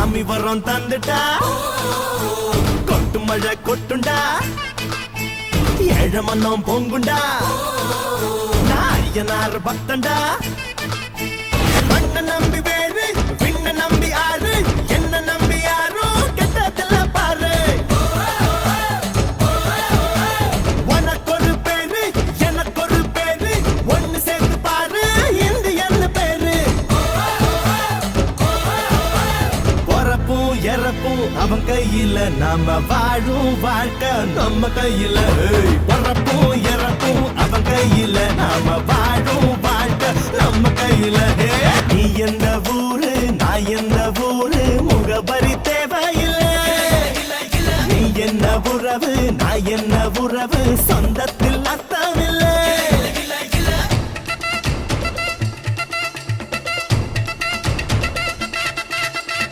சாமி வரம் தந்துட்டா கொட்டு மழை கொட்டுண்டா ஏழ மன்னம் பொங்குண்டா நாயனார் பக்தண்டா மண்ண நம்பி வேறு விண்ண நம்பி ஆறு என்ன நம்பி யாரோ கெட்டதில்ல பாரு உனக்கொரு பேரு எனக்கொரு பேரு ஒன்னு சேர்த்து பாரு இந்தியன்னு பேரு பொறப்பும் இறப்பும் அவன் கையில நாம வாழும் வாழ்க்கை நம்ம கையில பொறப்பும் இறப்பும் அவன் கையில நாம வாழும் வாழ்க்கை நம்ம கையில நீ எந்த ஊரு நான் எந்த ஊரு முகவரி தேவையில்லை நீ என்ன உறவு நான் என்ன உறவு